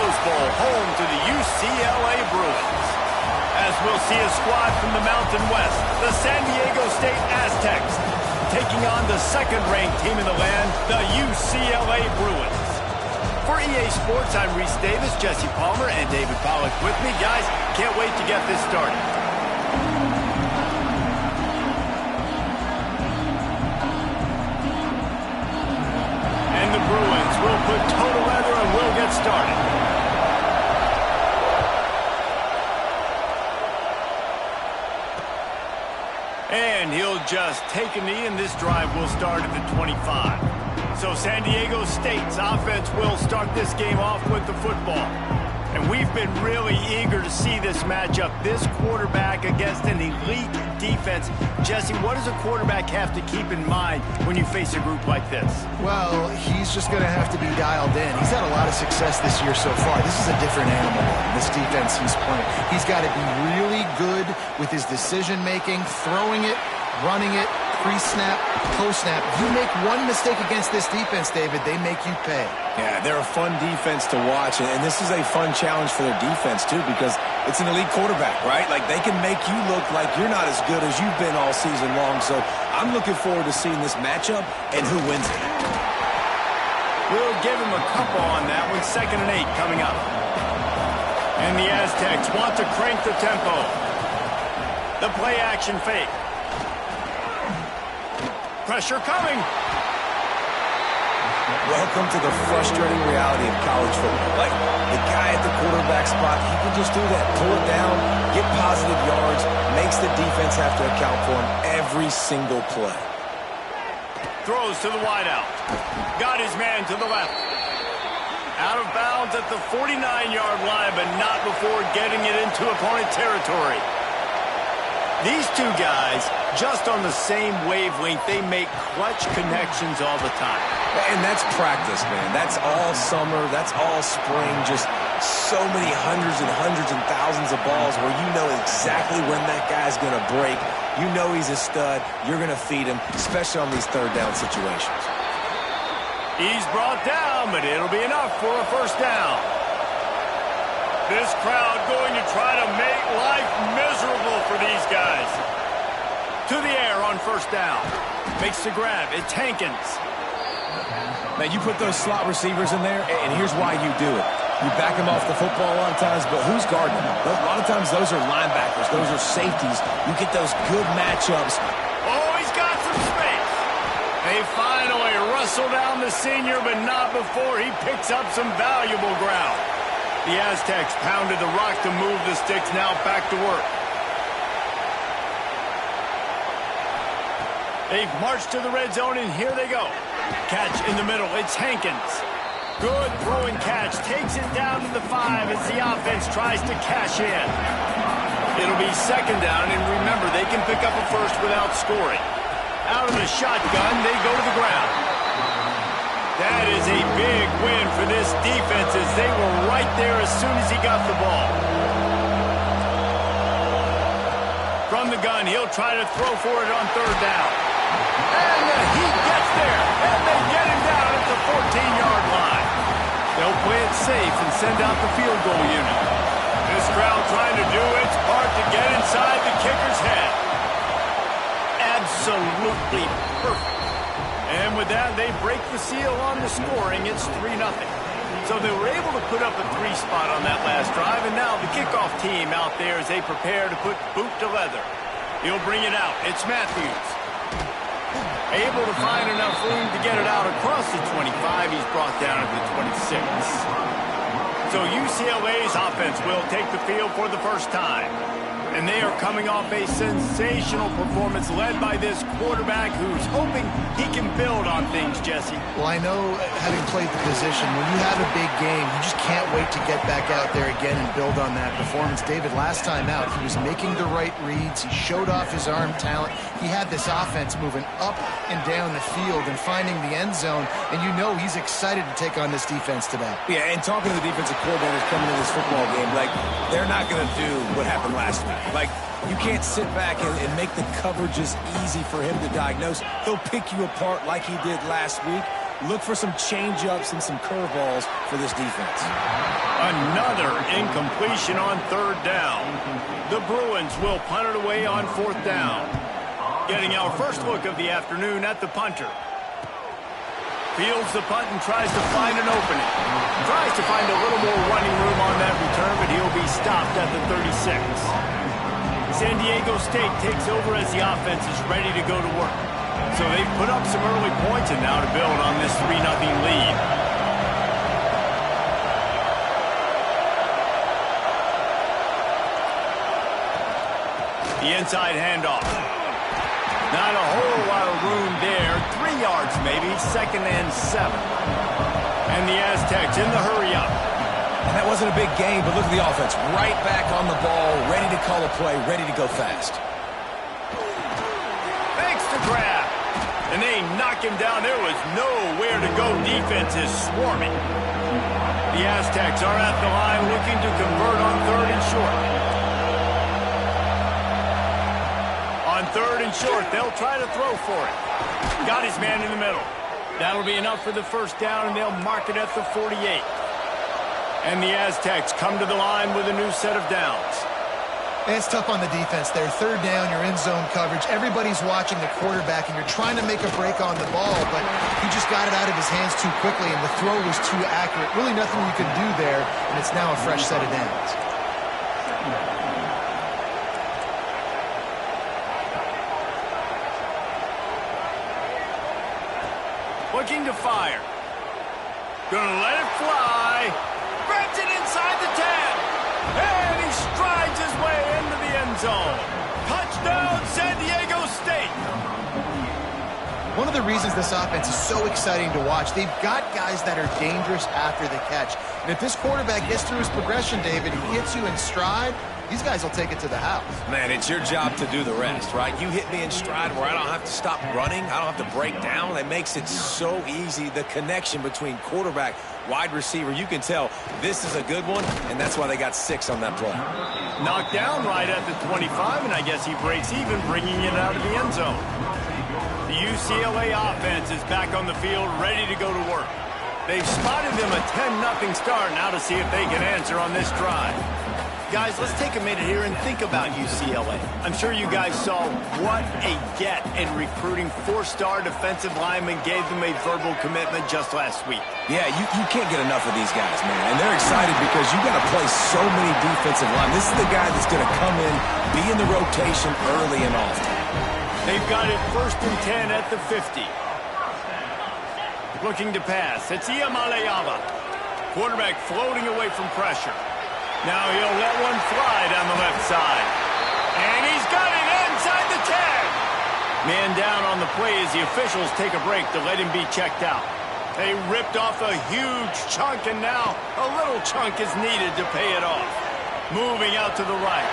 Rose Bowl, home to the UCLA Bruins. As we'll see a squad from the Mountain West, the San Diego State Aztecs, taking on the second-ranked team in the land, the UCLA Bruins. For EA Sports, I'm Reese Davis, Jesse Palmer, and David Pollack with me. Guys, can't wait to get this started. And the Bruins will put total leather and will get started. And he'll just take a knee, and this drive will start at the 25. So San Diego State's offense will start this game off with the football. And we've been really eager to see this matchup, this quarterback against an elite defense. Jesse, what does a quarterback have to keep in mind when you face a group like this? Well, he's just going to have to be dialed in. He's had a lot of success this year so far. This is a different animal, this defense he's playing. He's got to be really good with his decision-making, throwing it, running it, pre-snap, post-snap. If you make one mistake against this defense, David, they make you pay. Yeah, they're a fun defense to watch, and this is a fun challenge for their defense, too, because it's an elite quarterback, right? Like, they can make you look like you're not as good as you've been all season long, so I'm looking forward to seeing this matchup and who wins it. We'll give him a couple on that one. 2nd and 8 coming up. And the Aztecs want to crank the tempo. The play-action fake. Pressure coming. Welcome to the frustrating reality of college football. Like, the guy at the quarterback spot, he can just do that. Pull it down, get positive yards, makes the defense have to account for him every single play. Throws to the wideout. Got his man to the left. Out of bounds at the 49-yard line, but not before getting it into opponent territory. These two guys, just on the same wavelength, they make clutch connections all the time. And that's practice, man. That's all summer. That's all spring. Just so many hundreds and thousands of balls where you know exactly when that guy's going to break. You know he's a stud. You're going to feed him, especially on these third-down situations. He's brought down, but it'll be enough for a first down. This crowd going to try to make life miserable for these guys. To the air on first down. Makes the grab. It's Hankins. Man, you put those slot receivers in there, and here's why you do it. You back them off the football a lot of times, but who's guarding them? A lot of times those are linebackers. Those are safeties. You get those good matchups. Oh, he's got some space. They finally rustle down the senior, but not before he picks up some valuable ground. The Aztecs pounded the rock to move the sticks, now back to work. They've marched to the red zone, and here they go. Catch in the middle, it's Hankins. Good throwing catch, takes it down to the 5 as the offense tries to cash in. It'll be 2nd down, and remember, they can pick up a first without scoring. Out of the shotgun, they go to the ground. That is a big win for this defense as they were right there as soon as he got the ball. From the gun, he'll try to throw for it on 3rd down. And he gets there, and they get him down at the 14-yard line. They'll play it safe and send out the field goal unit. This crowd trying to do its part to get inside the kicker's head. Absolutely perfect. And with that, they break the seal on the scoring. It's 3-0. So they were able to put up a 3 spot on that last drive, and now the kickoff team out there as they prepare to put boot to leather. He'll bring it out. It's Matthews. Able to find enough room to get it out across the 25. He's brought down at the 26. So UCLA's offense will take the field for the first time. And they are coming off a sensational performance led by this quarterback who's hoping he can build on things, Jesse. Well, I know, having played the position, when you have a big game, you just can't wait to get back out there again and build on that performance. David, last time out, he was making the right reads. He showed off his arm talent. He had this offense moving up and down the field and finding the end zone. And you know he's excited to take on this defense today. Yeah, and talking to the defensive coordinators coming into this football game, like, they're not going to do what happened last week. Like, you can't sit back and make the coverages easy for him to diagnose. He'll pick you apart like he did last week. Look for some change-ups and some curveballs for this defense. Another incompletion on third down. The Bruins will punt it away on fourth down. Getting our first look of the afternoon at the punter. Fields the punt and tries to find an opening. Tries to find a little more running room on that return, but he'll be stopped at the 36. San Diego State takes over as the offense is ready to go to work. So they've put up some early points and now to build on this 3-0 lead. The inside handoff. Not a whole lot of room there. 3 yards maybe, 2nd and 7. And the Aztecs in the hurry up. And that wasn't a big game, but look at the offense. Right back on the ball, ready to call a play, ready to go fast. Thanks to grab. And they knock him down. There was nowhere to go. Defense is swarming. The Aztecs are at the line looking to convert on 3rd and short. On 3rd and short, they'll try to throw for it. Got his man in the middle. That'll be enough for the first down, and they'll mark it at the 48. And the Aztecs come to the line with a new set of downs. It's tough on the defense there. 3rd down, you're in zone coverage. Everybody's watching the quarterback, and you're trying to make a break on the ball, but he just got it out of his hands too quickly, and the throw was too accurate. Really nothing you can do there, and it's now a fresh set of downs. Looking to fire. Gonna let it fly. Grabs it inside the 10. And he strides his way into the end zone. Touchdown, San Diego State. One of the reasons this offense is so exciting to watch, they've got guys that are dangerous after the catch. And if this quarterback gets through his progression, David, he hits you in stride, these guys will take it to the house. Man, it's your job to do the rest, right? You hit me in stride where I don't have to stop running. I don't have to break down. That makes it so easy. The connection between quarterback, wide receiver, you can tell this is a good one, and that's why they got 6 on that play. Knocked down right at the 25, and I guess he breaks even, bringing it out of the end zone. The UCLA offense is back on the field, ready to go to work. They've spotted them a 10-0 start now to see if they can answer on this drive. Guys, let's take a minute here and think about UCLA. I'm sure you guys saw what a get in recruiting. 4-star defensive linemen gave them a verbal commitment just last week. Yeah, you can't get enough of these guys, man. And they're excited because you got to play so many defensive linemen. This is the guy that's going to come in, be in the rotation early and often. They've got it 1st and 10 at the 50. Looking to pass. It's Iamaleava. Quarterback floating away from pressure. Now he'll let one fly down the left side. And he's got it inside the 10. Man down on the play as the officials take a break to let him be checked out. They ripped off a huge chunk, and now a little chunk is needed to pay it off. Moving out to the right.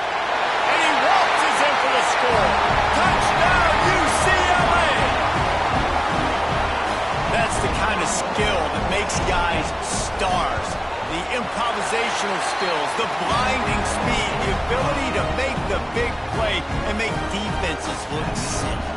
And he waltzes in for the score. Touchdown, UCLA! That's the kind of skill that makes guys stars. The improvisational skills, the blinding speed, the ability to make the big play and make defenses look silly.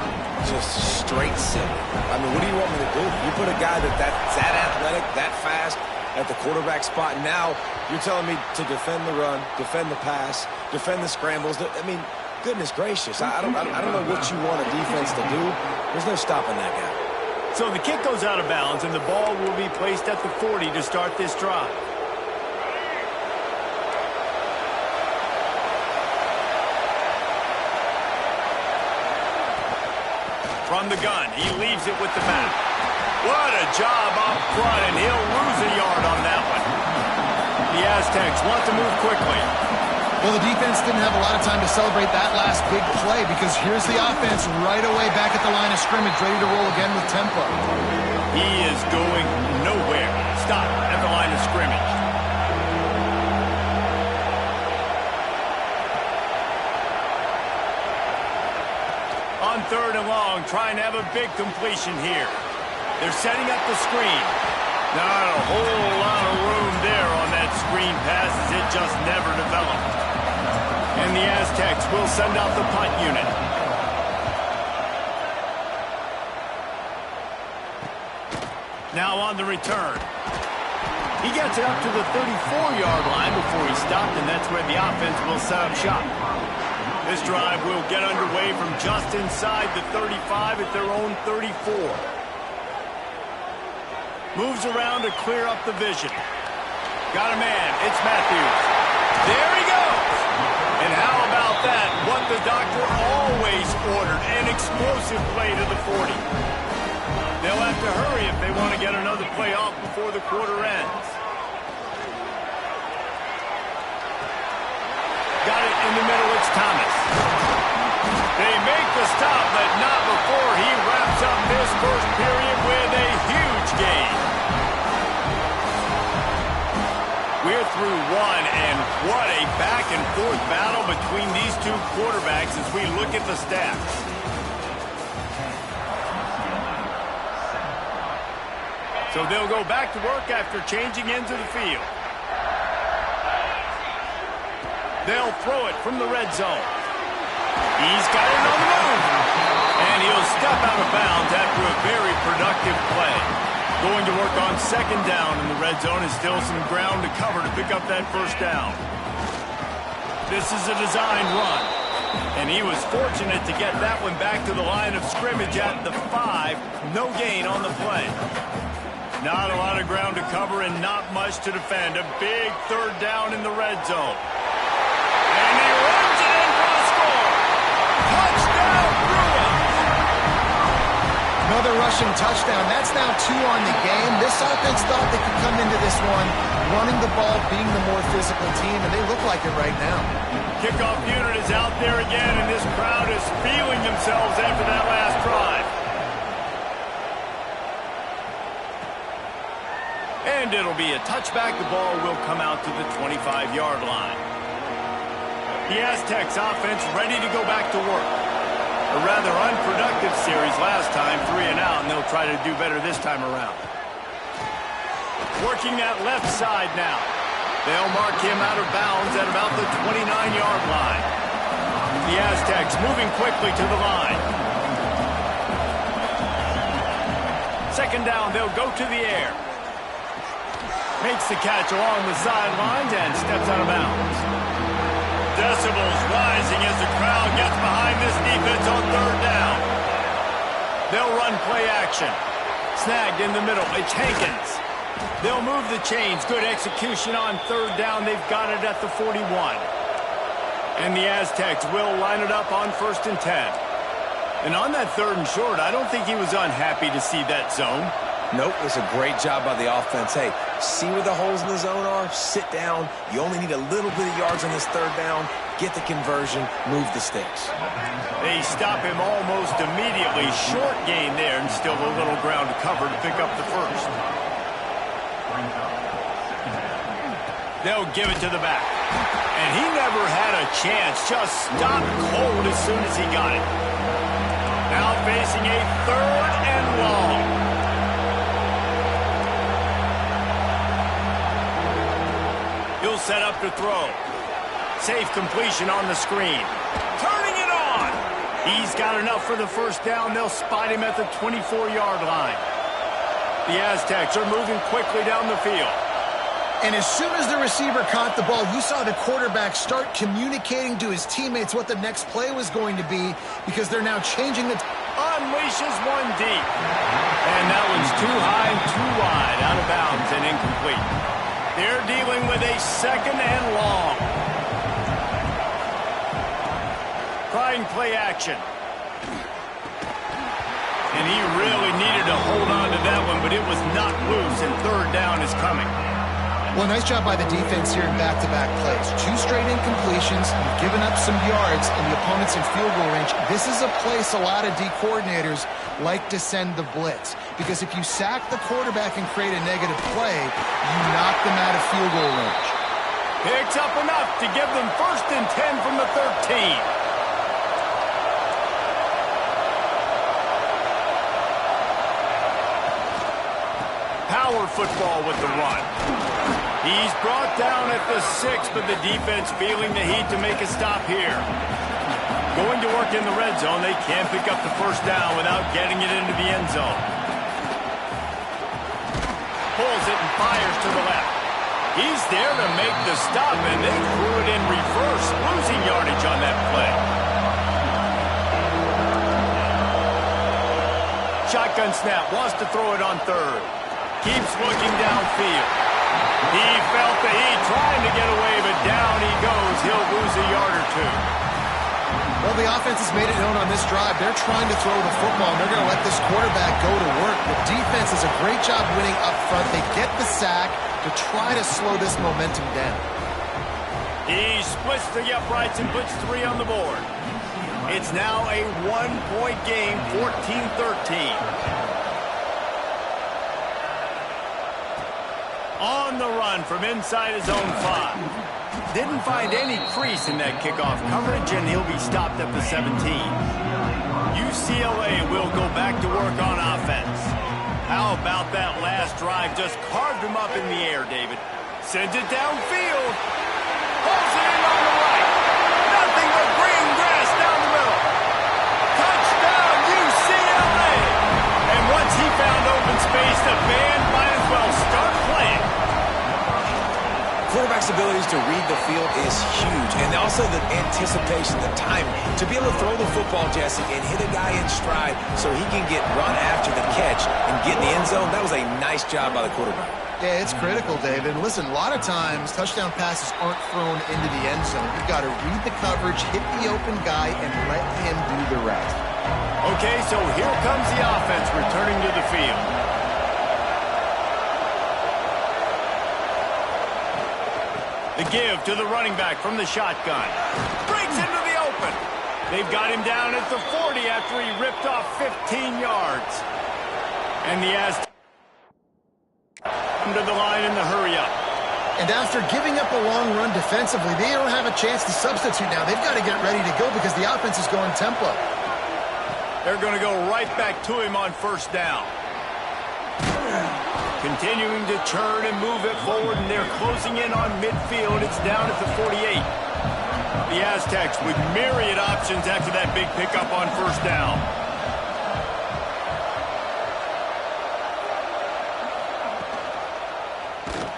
Just straight silly. I mean, what do you want me to do? You put a guy that's that athletic, that fast at the quarterback spot. Now you're telling me to defend the run, defend the pass, defend the scrambles. I mean, goodness gracious. I don't know what you want a defense to do. There's no stopping that guy. So the kick goes out of bounds, and the ball will be placed at the 40 to start this drive. From the gun, he leaves it with the back. What a job up front, and he'll lose a yard on that one. The Aztecs want to move quickly. Well, the defense didn't have a lot of time to celebrate that last big play because here's the offense right away back at the line of scrimmage, ready to roll again with tempo. He is going nowhere. Stop at the line of scrimmage. On 3rd and long, trying to have a big completion here. They're setting up the screen. Not a whole lot of room there on that screen pass as it just never developed. And the Aztecs will send out the punt unit. Now on the return. He gets it up to the 34-yard line before he stopped, and that's where the offense will set up shop. This drive will get underway from just inside the 35 at their own 34. Moves around to clear up the vision. Got a man. It's Matthews. There he goes. And how about that? What the doctor always ordered, an explosive play to the 40. They'll have to hurry if they want to get another play off before the quarter ends. Got it in the middle. It's Thomas. They make the stop, but not before he wraps up this first period with a huge gain. We're through one, and what a back-and-forth battle between these two quarterbacks as we look at the stats. So they'll go back to work after changing into the field. They'll throw it from the red zone. He's got it on the move. And he'll step out of bounds after a very productive play. Going to work on second down in the red zone, and still some ground to cover to pick up that first down. This is a designed run. And he was fortunate to get that one back to the line of scrimmage at the 5. No gain on the play. Not a lot of ground to cover and not much to defend. A big third down in the red zone. And he runs it in for the score. Touchdown, Bruins! Another rushing touchdown. That's now 2 on the game. This offense thought they could come into this one running the ball, being the more physical team, and they look like it right now. Kickoff unit is out there again, and this crowd is feeling themselves after that last drive. And it'll be a touchback. The ball will come out to the 25-yard line. The Aztecs offense ready to go back to work. A rather unproductive series last time, 3 and out, and they'll try to do better this time around. Working that left side now. They'll mark him out of bounds at about the 29-yard line. The Aztecs moving quickly to the line. Second down, they'll go to the air. Makes the catch along the sidelines and steps out of bounds. Decibels rising as the crowd gets behind this defense on third down. They'll run play action. Snagged in the middle. It's Hankins. They'll move the chains. Good execution on third down. They've got it at the 41. And the Aztecs will line it up on 1st and 10. And on that 3rd and short, I don't think he was unhappy to see that zone. Nope, it was a great job by the offense. Hey, see where the holes in the zone are? Sit down. You only need a little bit of yards on this third down. Get the conversion. Move the sticks. They stop him almost immediately. Short gain there, and still a little ground to cover to pick up the first. They'll give it to the back. And he never had a chance. Just stopped cold as soon as he got it. Now facing a 3rd and long. He'll set up to throw. Safe completion on the screen. Turning it on. He's got enough for the first down. They'll spot him at the 24-yard line. The Aztecs are moving quickly down the field. And as soon as the receiver caught the ball, you saw the quarterback start communicating to his teammates what the next play was going to be, because they're now changing the... Unleashes one deep. And that one's too high and too wide, out of bounds and incomplete. They're dealing with a 2nd and long. Trying play action. And he really needed to hold on to that one, but it was not loose, and third down is coming. Well, nice job by the defense here in back-to-back plays. 2 straight incompletions. You've given up some yards, and the opponent's in field goal range. This is a place a lot of D coordinators like to send the blitz, because if you sack the quarterback and create a negative play, you knock them out of field goal range. Picks up enough to give them 1st and 10 from the 13. Power football with the run. He's brought down at the 6, but the defense feeling the heat to make a stop here. Going to work in the red zone. They can't pick up the first down without getting it into the end zone. pulls it and fires to the left. He's there to make the stop, and they threw it in reverse, losing yardage on that play. Shotgun snap, wants to throw it on third. Keeps looking downfield. He felt the heat, trying to get away, but down he goes. He'll lose a yard or two. Well, the offense has made it known on this drive. They're trying to throw the football, and they're going to let this quarterback go to work. The defense does a great job winning up front. They get the sack to try to slow this momentum down. He splits the uprights and puts 3 on the board. It's now a 1-point game, 14-13. On the run from inside his own 5. Didn't find any crease in that kickoff coverage, and he'll be stopped at the 17. UCLA will go back to work on offense. How about that last drive? Just carved him up in the air, David. Sends it downfield. Pulls it in on the right. Nothing but green grass down the middle. Touchdown, UCLA! And once he found open space, the band might as well start playing. Quarterback's abilities to read the field is huge, and also the anticipation, the timing. To be able to throw the football, Jesse, and hit a guy in stride so he can get run after the catch and get in the end zone, that was a nice job by the quarterback. Yeah, it's critical, David. Listen, a lot of times touchdown passes aren't thrown into the end zone. You've got to read the coverage, hit the open guy, and let him do the rest. Okay, so here comes the offense returning to the field. The give to the running back from the shotgun. Breaks into the open. They've got him down at the 40 after he ripped off 15 yards. And the Aztecs to the line in the hurry-up. And after giving up a long run defensively, they don't have a chance to substitute now. They've got to get ready to go because the offense is going tempo. They're going to go right back to him on first down. Continuing to turn and move it forward, and they're closing in on midfield. It's down at the 48. The Aztecs with myriad options after that big pickup on first down.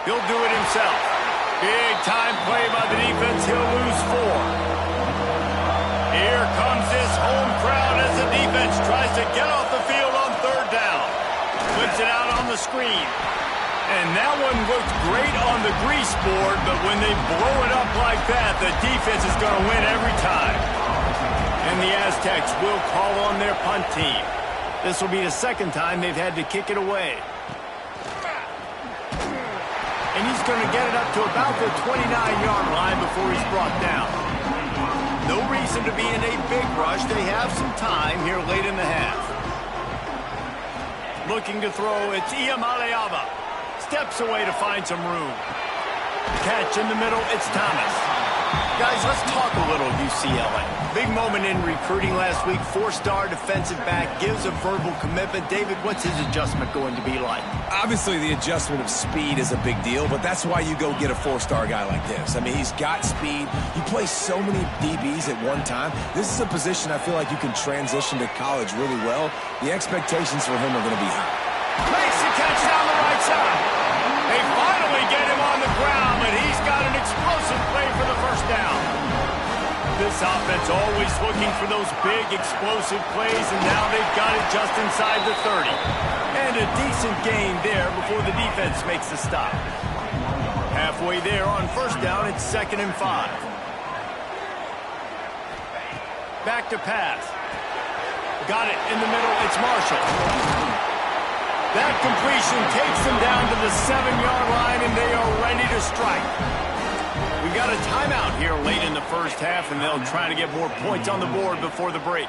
He'll do it himself. Big time play by the defense. He'll lose 4. Here comes this home crowd as the defense tries to get off the field on third down. Flips it out on the screen. And that one looked great on the grease board, but when they blow it up like that, the defense is going to win every time. And the Aztecs will call on their punt team. This will be the second time they've had to kick it away. And he's going to get it up to about the 29-yard line before he's brought down. No reason to be in a big rush. They have some time here late in the half. Looking to throw, it's Iamaleava. Steps away to find some room. Catch in the middle, it's Thomas. Guys, let's talk a little UCLA. Big moment in recruiting last week. 4-star defensive back gives a verbal commitment. David, what's his adjustment going to be like? Obviously, the adjustment of speed is a big deal, but that's why you go get a 4-star guy like this. I mean, he's got speed. He plays so many DBs at one time. This is a position I feel like you can transition to college really well. The expectations for him are going to be high. Makes the catch down the right side. They finally get him on the ground, and he's got an explosive play for the first down. This offense always looking for those big explosive plays, and now they've got it just inside the 30. And a decent gain there before the defense makes the stop. Halfway there on first down, it's 2nd and 5. Back to pass. Got it in the middle, it's Marshall. That completion takes them down to the 7-yard line, and they are ready to strike. We've got a timeout here late in the first half, and they'll try to get more points on the board before the break.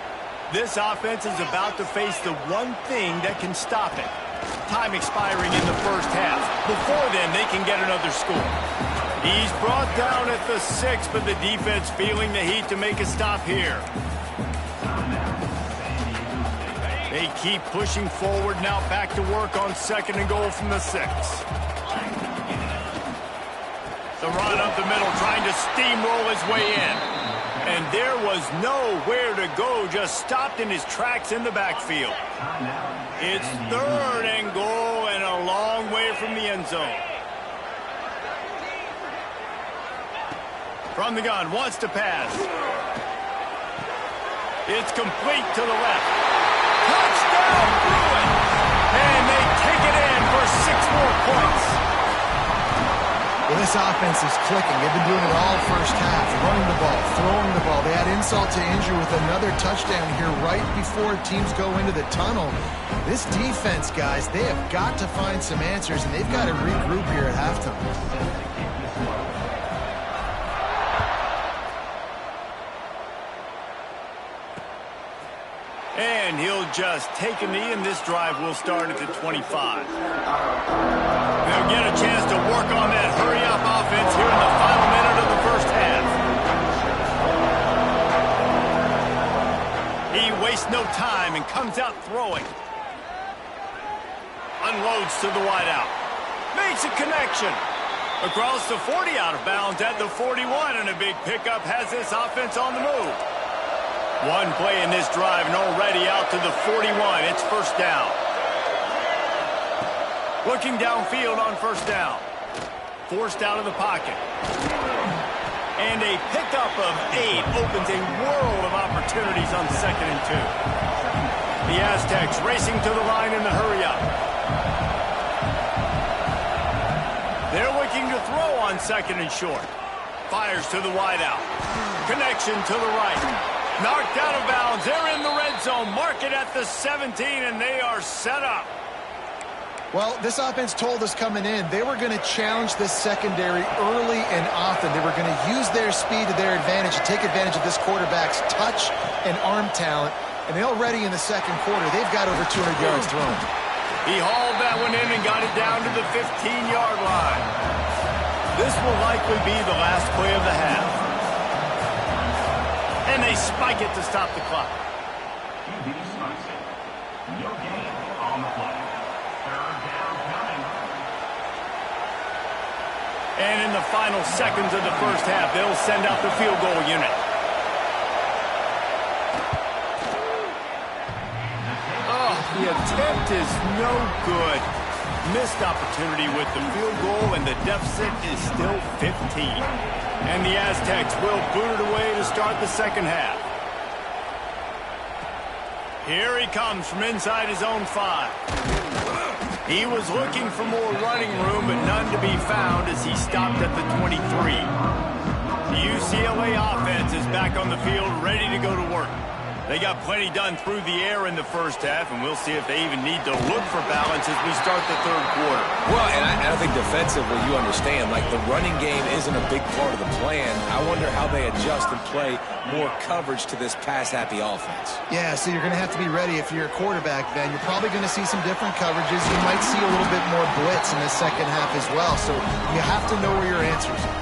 This offense is about to face the one thing that can stop it. Time expiring in the first half. Before then, they can get another score. He's brought down at the 6, but the defense feeling the heat to make a stop here. They keep pushing forward, now back to work on 2nd and goal from the 6. The run up the middle, trying to steamroll his way in. And there was nowhere to go, just stopped in his tracks in the backfield. It's 3rd and goal and a long way away from the end zone. From the gun, wants to pass. It's complete to the left. Touchdown, Bruins! And they take it in for 6 more points. Well, this offense is clicking. They've been doing it all first half. Running the ball, throwing the ball. They had insult to injury with another touchdown here right before teams go into the tunnel. This defense, guys, they have got to find some answers, and they've got to regroup here at halftime. And he'll just take a knee, and this drive will start at the 25. They'll get a chance to work on that hurry-up offense here in the final minute of the first half. He wastes no time and comes out throwing. Unloads to the wideout. Makes a connection. Across the 40, out of bounds at the 41, and a big pickup has this offense on the move. One play in this drive and already out to the 41. It's first down. Looking downfield on first down. Forced out of the pocket. And a pickup of 8 opens a world of opportunities on 2nd and 2. The Aztecs racing to the line in the hurry-up. They're looking to throw on 2nd and short. Fires to the wideout. Connection to the right. Knocked out of bounds. They're in the red zone. Mark it at the 17, and they are set up. Well, this offense told us coming in they were going to challenge this secondary early and often. They were going to use their speed to their advantage and take advantage of this quarterback's touch and arm talent. And they already in the second quarter, they've got over 200 yards thrown. He hauled that one in and got it down to the 15-yard line. This will likely be the last play of the half. And they spike it to stop the clock. QB spikes it. No gain on the play. 3rd down coming. And in the final seconds of the first half, they'll send out the field goal unit. Oh, the attempt is no good. Missed opportunity with the field goal, and the deficit is still 15. And the Aztecs will boot it away to start the second half. Here he comes from inside his own 5. He was looking for more running room, but none to be found as he stopped at the 23. The UCLA offense is back on the field, ready to go to work. They got plenty done through the air in the first half, and we'll see if they even need to look for balance as we start the third quarter. Well, and I think defensively, you understand, like the running game isn't a big part of the plan. I wonder how they adjust and play more coverage to this pass-happy offense. Yeah, so you're going to have to be ready if you're a quarterback, then. You're probably going to see some different coverages. You might see a little bit more blitz in the second half as well, so you have to know where your answers are.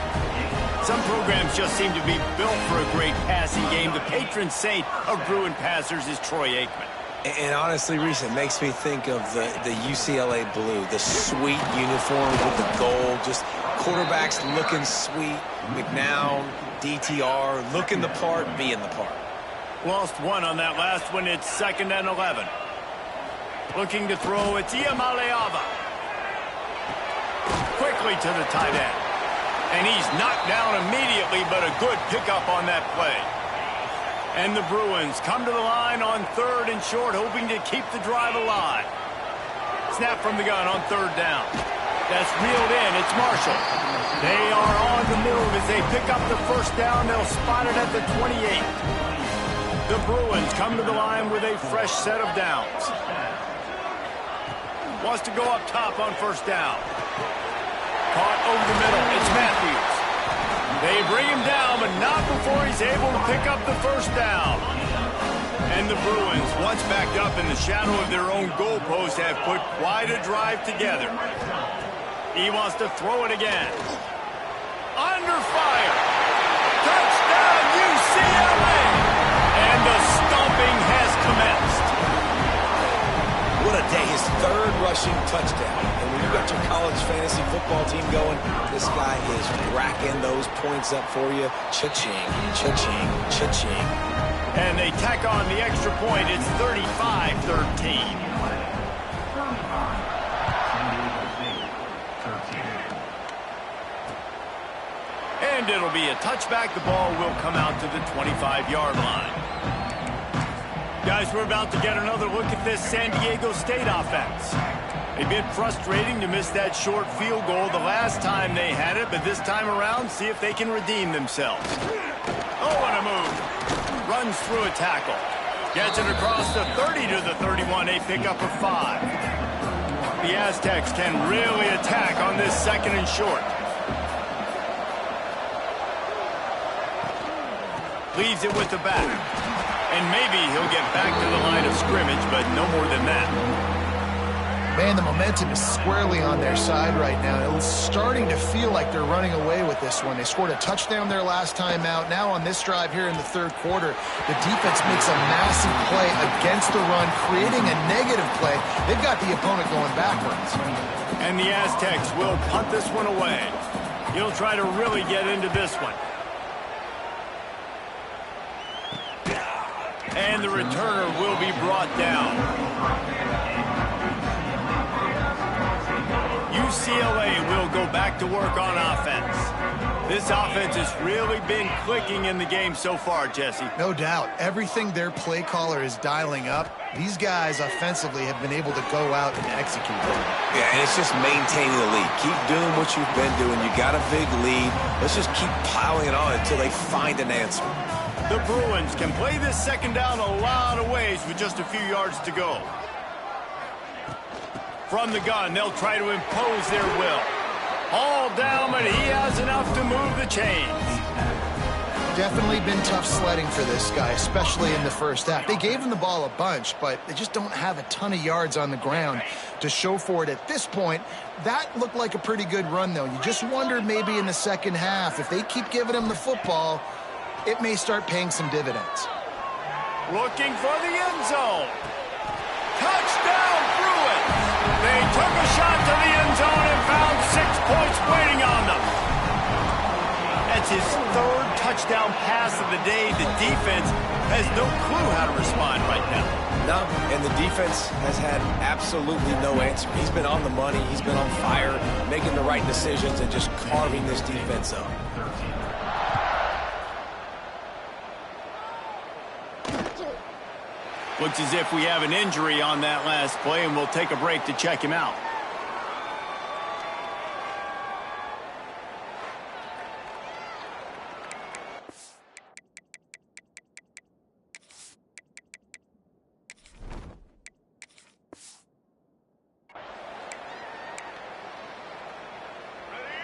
Some programs just seem to be built for a great passing game. The patron saint of Bruin passers is Troy Aikman. And honestly, Reese, it makes me think of the UCLA blue, the sweet uniform with the gold, just quarterbacks looking sweet, McNown, DTR, looking the part, being the part. Lost one on that last one. It's 2nd and 11. Looking to throw, it's Iamaleava. Quickly to the tight end. And he's knocked down immediately, but a good pickup on that play. And the Bruins come to the line on 3rd and short, hoping to keep the drive alive. Snap from the gun on 3rd down. That's reeled in. It's Marshall. They are on the move as they pick up the first down. They'll spot it at the 28. The Bruins come to the line with a fresh set of downs. Wants to go up top on first down. Caught over the middle. It's Matthews. They bring him down, but not before he's able to pick up the first down. And the Bruins, once backed up in the shadow of their own goalpost, have put quite a drive together. He wants to throw it again. Under fire. Touchdown, UCLA! And the stomping has commenced. What a day. His 3rd rushing touchdown. And when you got your college fantasy football team going, this guy is racking those points up for you. Cha-ching, cha-ching, cha-ching. And they tack on the extra point. It's 35-13. And it'll be a touchback. The ball will come out to the 25-yard line. Guys, we're about to get another look at this San Diego State offense. A bit frustrating to miss that short field goal the last time they had it, but this time around, see if they can redeem themselves. Oh, what a move. Runs through a tackle. Gets it across the 30 to the 31, a pickup of 5. The Aztecs can really attack on this second and short. Leaves it with the back. And maybe he'll get back to the line of scrimmage, but no more than that. Man, the momentum is squarely on their side right now. It's starting to feel like they're running away with this one. They scored a touchdown their last time out. Now on this drive here in the third quarter, the defense makes a massive play against the run, creating a negative play. They've got the opponent going backwards. And the Aztecs will punt this one away. He'll try to really get into this one. And the returner will be brought down. UCLA will go back to work on offense. This offense has really been clicking in the game so far, Jesse. No doubt. Everything their play caller is dialing up, these guys offensively have been able to go out and execute them. Yeah, and it's just maintaining the lead. Keep doing what you've been doing. You got a big lead. Let's just keep piling it on until they find an answer. The Bruins can play this second down a lot of ways with just a few yards to go. From the gun, they'll try to impose their will. All down, but he has enough to move the chains. Definitely been tough sledding for this guy, especially in the first half. They gave him the ball a bunch, but they just don't have a ton of yards on the ground to show for it at this point. That looked like a pretty good run, though. You just wonder maybe in the second half, if they keep giving him the football, it may start paying some dividends. Looking for the end zone. Touchdown, Bruins! They took a shot to the end zone and found 6 points waiting on them. That's his third touchdown pass of the day. The defense has no clue how to respond right now. No, and the defense has had absolutely no answer. He's been on the money. He's been on fire, making the right decisions and just carving this defense up. Looks as if we have an injury on that last play, and we'll take a break to check him out.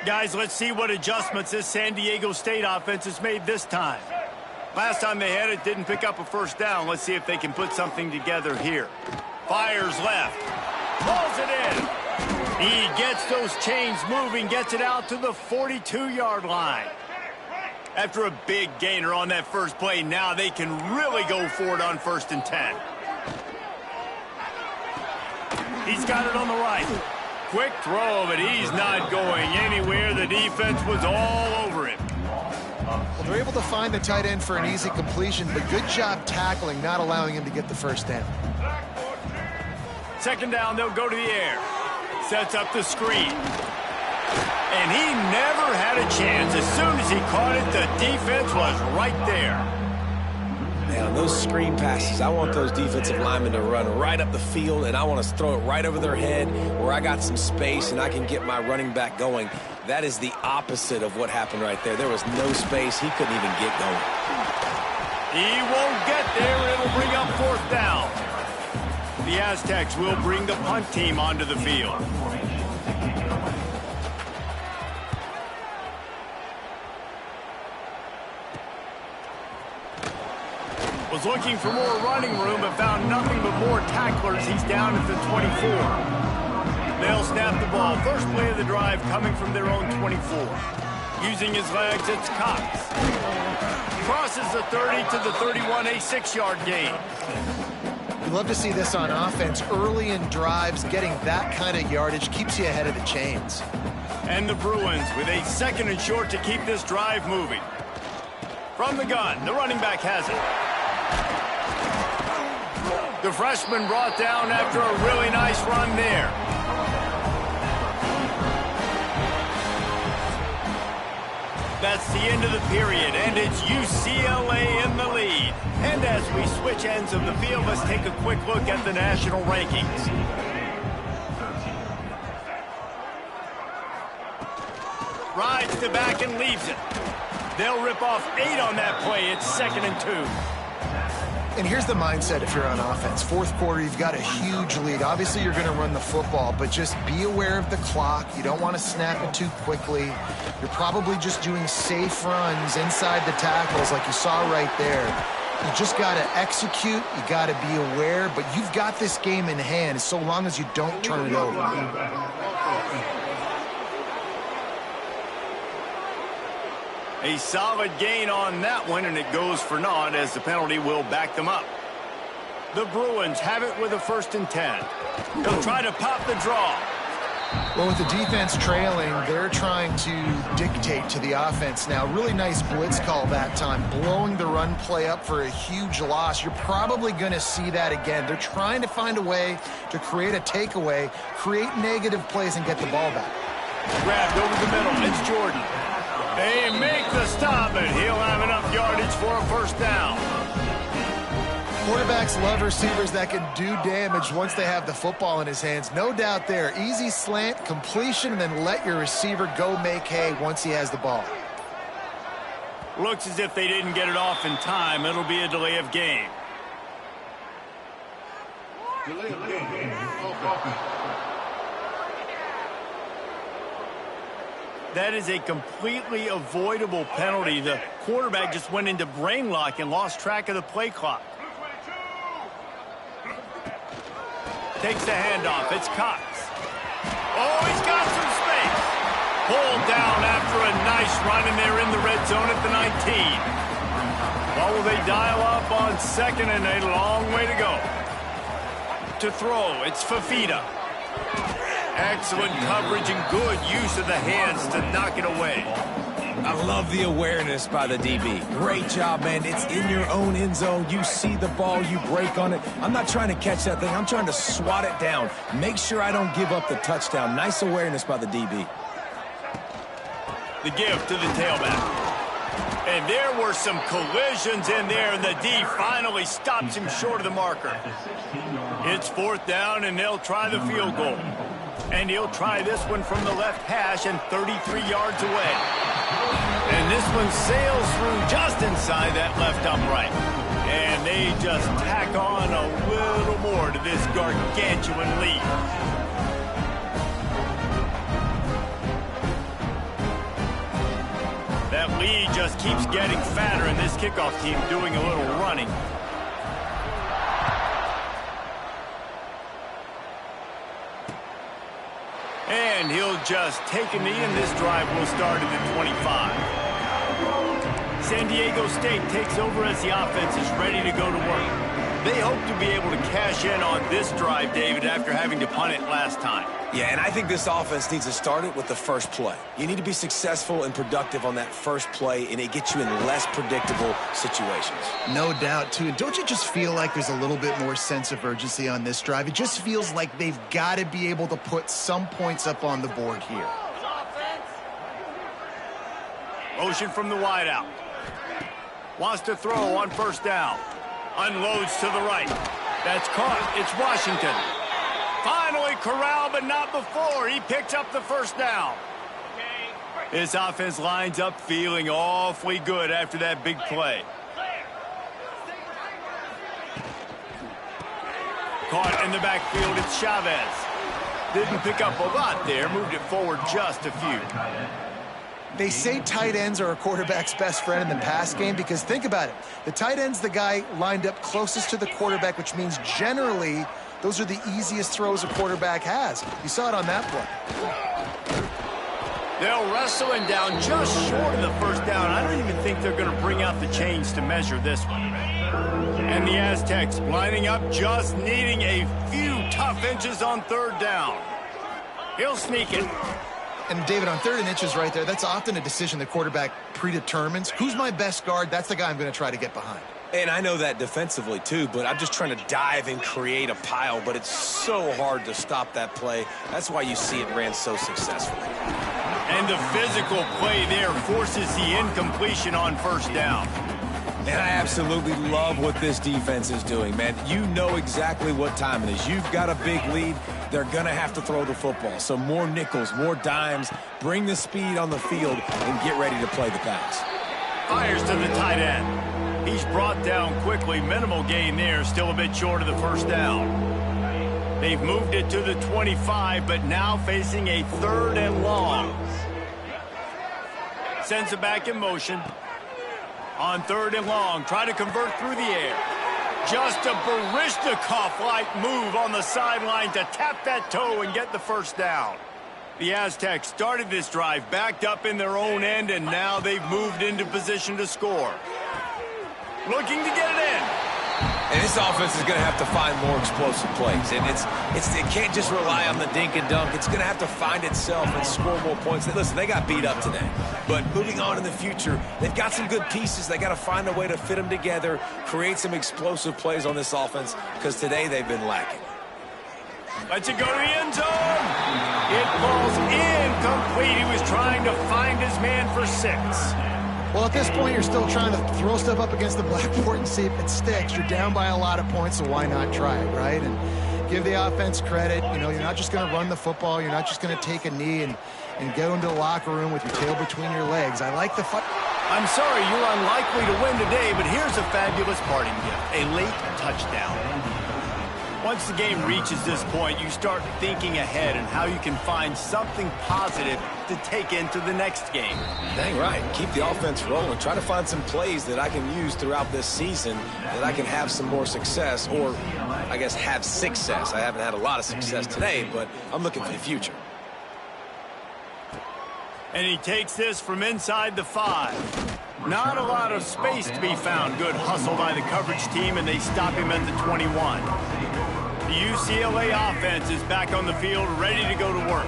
Guys, let's see what adjustments this San Diego State offense has made this time. Last time they had it, didn't pick up a first down. Let's see if they can put something together here. Fires left. Pulls it in. He gets those chains moving, gets it out to the 42-yard line. After a big gainer on that first play, now they can really go for it on 1st and 10. He's got it on the right. Quick throw, but he's not going anywhere. The defense was all over him. Well, they're able to find the tight end for an easy completion, but good job tackling, not allowing him to get the first down. Second down, they'll go to the air. Sets up the screen. And he never had a chance. As soon as he caught it, the defense was right there. Man, on those screen passes, I want those defensive linemen to run right up the field, and I want to throw it right over their head where I got some space and I can get my running back going. That is the opposite of what happened right there. There was no space. He couldn't even get going. He won't get there. It'll bring up 4th down. The Aztecs will bring the punt team onto the field. Was looking for more running room, but found nothing but more tacklers. He's down at the 24. They'll snap the ball. First play of the drive coming from their own 24. Using his legs, it's Cox. Crosses the 30 to the 31, a 6-yard gain. You love to see this on offense. Early in drives, getting that kind of yardage keeps you ahead of the chains. And the Bruins with a 2nd and short to keep this drive moving. From the gun, the running back has it. The freshman brought down after a really nice run there. That's the end of the period, and it's UCLA in the lead. And as we switch ends of the field, let's take a quick look at the national rankings. Rides to back and leaves it. They'll rip off 8 on that play. It's 2nd and 2. And here's the mindset if you're on offense. Fourth quarter, you've got a huge lead. Obviously, you're going to run the football, but just be aware of the clock. You don't want to snap it too quickly. You're probably just doing safe runs inside the tackles like you saw right there. You just got to execute. You got to be aware, but you've got this game in hand so long as you don't turn it over. A solid gain on that one, and it goes for naught as the penalty will back them up. The Bruins have it with a 1st and 10. They'll try to pop the draw. Well, with the defense trailing, they're trying to dictate to the offense now. Really nice blitz call that time, blowing the run play up for a huge loss. You're probably going to see that again. They're trying to find a way to create a takeaway, create negative plays, and get the ball back. Grabbed over the middle. It's Jordan. They make the stop, and he'll have enough yardage for a 1st down. Quarterbacks love receivers that can do damage once they have the football in his hands. No doubt there. Easy slant, completion, and then let your receiver go make hay once he has the ball. Looks as if they didn't get it off in time. It'll be a delay of game. Delay of game. That is a completely avoidable penalty. The quarterback just went into brain lock and lost track of the play clock. Takes the handoff. It's Cox. Oh, he's got some space. Pulled down after a nice run, and they're in the red zone at the 19. Well, will they dial up on 2nd and a long way to go? To throw, it's Fafita. Excellent coverage and good use of the hands to knock it away. I love the awareness by the DB. Great job, man. It's in your own end zone. You see the ball, you break on it. I'm not trying to catch that thing. I'm trying to swat it down. Make sure I don't give up the touchdown. Nice awareness by the DB. The give to the tailback. And there were some collisions in there, and the D finally stops him short of the marker. It's 4th down, and they'll try the field goal. And he'll try this one from the left hash and 33 yards away. And this one sails through just inside that left upright. And they just tack on a little more to this gargantuan lead. That lead just keeps getting fatter, and this kickoff team doing a little running. And he'll just take a knee, and this drive will start at the 25. San Diego State takes over as the offense is ready to go to work. They hope to be able to cash in on this drive, David, after having to punt it last time. Yeah, and I think this offense needs to start it with the first play. You need to be successful and productive on that first play, and it gets you in less predictable situations. No doubt, too. And don't you just feel like there's a little bit more sense of urgency on this drive? It just feels like they've got to be able to put some points up on the board here. Motion from the wideout. Wants to throw on 1st down. Unloads to the right. That's caught. It's Washington. Finally corralled, but not before. He picks up the 1st down. This offense lines up feeling awfully good after that big play. Caught in the backfield, it's Chavez. Didn't pick up a lot there, moved it forward just a few. They say tight ends are a quarterback's best friend in the pass game because think about it. The tight end's the guy lined up closest to the quarterback, which means generally those are the easiest throws a quarterback has. You saw it on that play. They'll wrestle him down just short of the 1st down. I don't even think they're going to bring out the chains to measure this one. And the Aztecs lining up, just needing a few tough inches on 3rd down. He'll sneak it. And, David, on 3rd and inches right there, that's often a decision the quarterback predetermines. Who's my best guard? That's the guy I'm going to try to get behind. And I know that defensively, too, but I'm just trying to dive and create a pile, but it's so hard to stop that play. That's why you see it ran so successfully. And the physical play there forces the incompletion on first down. And I absolutely love what this defense is doing, man. You know exactly what time it is. You've got a big lead. They're going to have to throw the football. So more nickels, more dimes, bring the speed on the field, and get ready to play the pass. Fires to the tight end. He's brought down quickly. Minimal gain there. Still a bit short of the first down. They've moved it to the 25, but now facing a 3rd and long. Sends it back in motion. On 3rd and long, try to convert through the air. Just a Baryshnikov-like move on the sideline to tap that toe and get the first down. The Aztecs started this drive backed up in their own end, and now they've moved into position to score. Looking to get it in. And this offense is going to have to find more explosive plays. And it can't just rely on the dink and dunk. It's going to have to find itself and score more points. Listen, they got beat up today. But moving on in the future, they've got some good pieces. They got to find a way to fit them together, create some explosive plays on this offense, because today they've been lacking. Lets it go to the end zone. It falls incomplete. He was trying to find his man for 6. Well, at this point, you're still trying to throw stuff up against the blackboard and see if it sticks. You're down by a lot of points, so why not try it, right? And give the offense credit. You know, you're not just going to run the football. You're not just going to take a knee and go into the locker room with your tail between your legs. I like the fight. I'm sorry, you're unlikely to win today, but here's a fabulous parting gift. A late touchdown. Once the game reaches this point, you start thinking ahead and how you can find something positive to take into the next game. Dang right. Keep the offense rolling. Try to find some plays that I can use throughout this season that I can have some more success, or I guess have success. I haven't had a lot of success today, but I'm looking for the future. And he takes this from inside the 5. Not a lot of space to be found. Good hustle by the coverage team, and they stop him at the 21. The UCLA offense is back on the field, ready to go to work.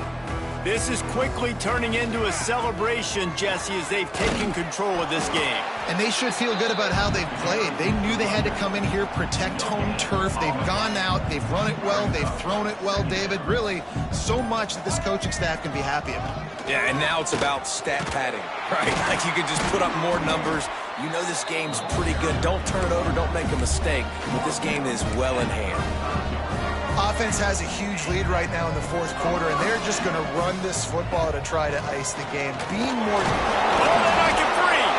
This is quickly turning into a celebration, Jesse, as they've taken control of this game. And they should feel good about how they've played. They knew they had to come in here, protect home turf. They've gone out, they've run it well, they've thrown it well, David. Really, so much that this coaching staff can be happy about. Yeah, and now it's about stat padding, right? Like you can just put up more numbers. You know this game's pretty good. Don't turn it over, don't make a mistake. But this game is well in hand. Offense has a huge lead right now in the 4th quarter, and they're just going to run this football to try to ice the game. Being more... Oh, back and free!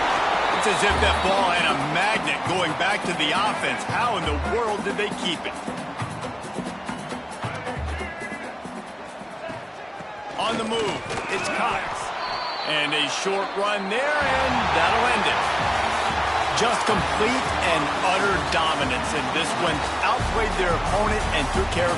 It's as if that ball had a magnet going back to the offense. How in the world did they keep it? On the move, it's Cox. And a short run there, and that'll end it. Just complete and utter dominance, and this one outplayed their opponent and took care of